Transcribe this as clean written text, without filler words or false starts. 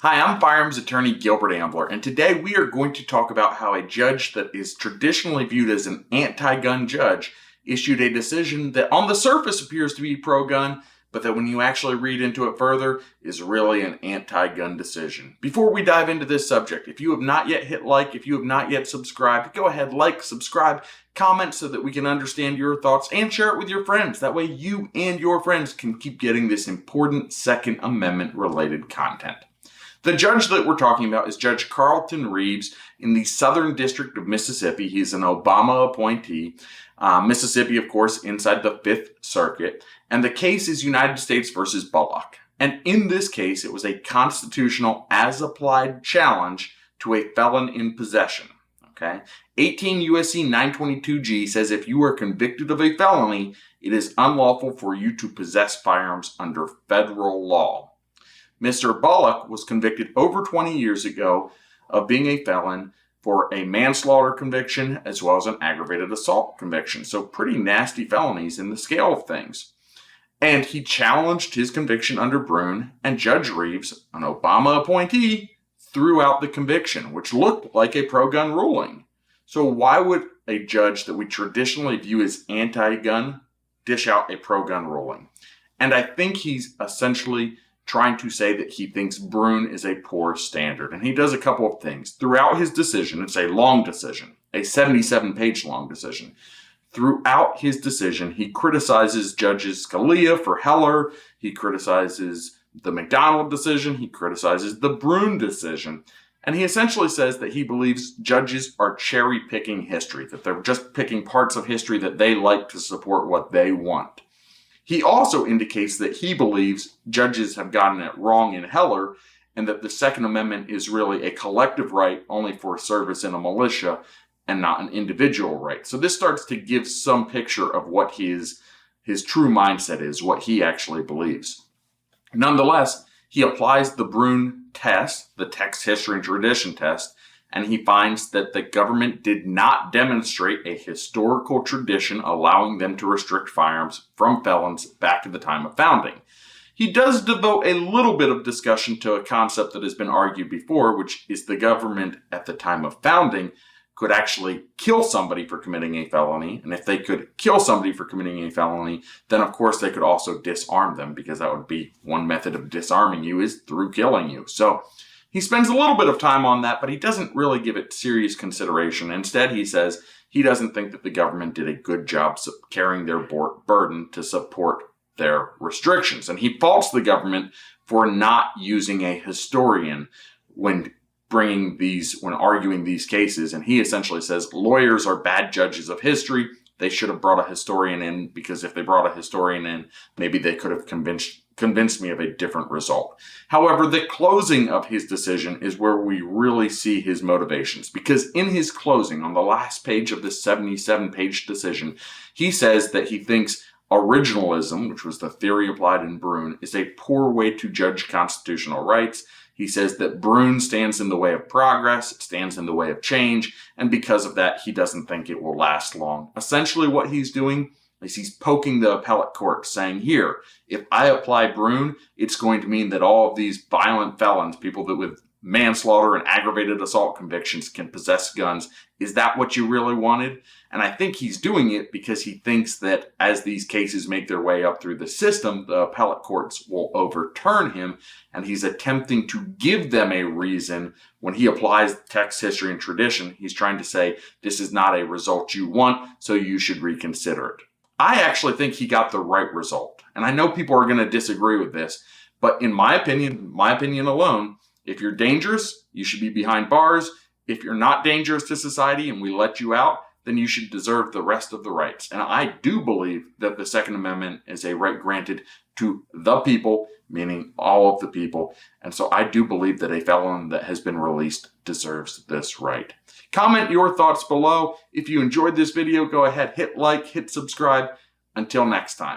Hi, I'm firearms attorney Gilbert Ambler, and today we are going to talk about how a judge that is traditionally viewed as an anti-gun judge issued a decision that on the surface appears to be pro-gun, but that when you actually read into it further is really an anti-gun decision. Before we dive into this subject, if you have not yet hit like, if you have not yet subscribed, go ahead, like, subscribe, comment so that we can understand your thoughts, and share it with your friends. That way you and your friends can keep getting this important Second Amendment related content. The judge that we're talking about is Judge Carlton Reeves in the Southern District of Mississippi. He's an Obama appointee. Mississippi, of course, inside the Fifth Circuit. And the case is United States versus Bullock. And in this case, it was a constitutional as-applied challenge to a felon in possession. Okay? 18 U.S.C. 922G says if you are convicted of a felony, it is unlawful for you to possess firearms under federal law. Mr. Bullock was convicted over 20 years ago of being a felon for a manslaughter conviction as well as an aggravated assault conviction. So pretty nasty felonies in the scale of things. And he challenged his conviction under Bruen, and Judge Reeves, an Obama appointee, threw out the conviction, which looked like a pro-gun ruling. So why would a judge that we traditionally view as anti-gun dish out a pro-gun ruling? And I think he's essentially trying to say that he thinks Bruen is a poor standard. And he does a couple of things. Throughout his decision, it's a long decision, a 77-page long decision. Throughout his decision, he criticizes Judges Scalia for Heller. He criticizes the McDonald decision. He criticizes the Bruen decision. And he essentially says that he believes judges are cherry-picking history, that they're just picking parts of history that they like to support what they want. He also indicates that he believes judges have gotten it wrong in Heller and that the Second Amendment is really a collective right only for service in a militia and not an individual right. So this starts to give some picture of what his true mindset is, what he actually believes. Nonetheless, he applies the Bruen test, the text, history, and tradition test, and he finds that the government did not demonstrate a historical tradition allowing them to restrict firearms from felons back at the time of founding. He does devote a little bit of discussion to a concept that has been argued before, which is the government at the time of founding could actually kill somebody for committing a felony. And if they could kill somebody for committing a felony, then of course they could also disarm them, because that would be one method of disarming you is through killing you. So he spends a little bit of time on that, but he doesn't really give it serious consideration. Instead, he says he doesn't think that the government did a good job carrying their burden to support their restrictions. And he faults the government for not using a historian when arguing these cases. And he essentially says lawyers are bad judges of history. They should have brought a historian in, because if they brought a historian in, maybe they could have convinced me of a different result. However, the closing of his decision is where we really see his motivations, because in his closing, on the last page of this 77-page decision, he says that he thinks originalism, which was the theory applied in Bruen, is a poor way to judge constitutional rights. He says that Bruen stands in the way of progress, it stands in the way of change, and because of that, he doesn't think it will last long. Essentially what he's doing is he's poking the appellate court, saying, here, if I apply Bruen, it's going to mean that all of these violent felons, people that with manslaughter and aggravated assault convictions can possess guns. Is that what you really wanted? And I think he's doing it because he thinks that as these cases make their way up through the system, the appellate courts will overturn him, and he's attempting to give them a reason. When he applies text, history, and tradition, he's trying to say, this is not a result you want, so you should reconsider it. I actually think he got the right result. And I know people are going to disagree with this, but in my opinion alone, if you're dangerous, you should be behind bars. If you're not dangerous to society and we let you out, then you should deserve the rest of the rights. And I do believe that the Second Amendment is a right granted to the people, meaning all of the people. And so I do believe that a felon that has been released deserves this right. Comment your thoughts below. If you enjoyed this video, go ahead, hit like, hit subscribe. Until next time.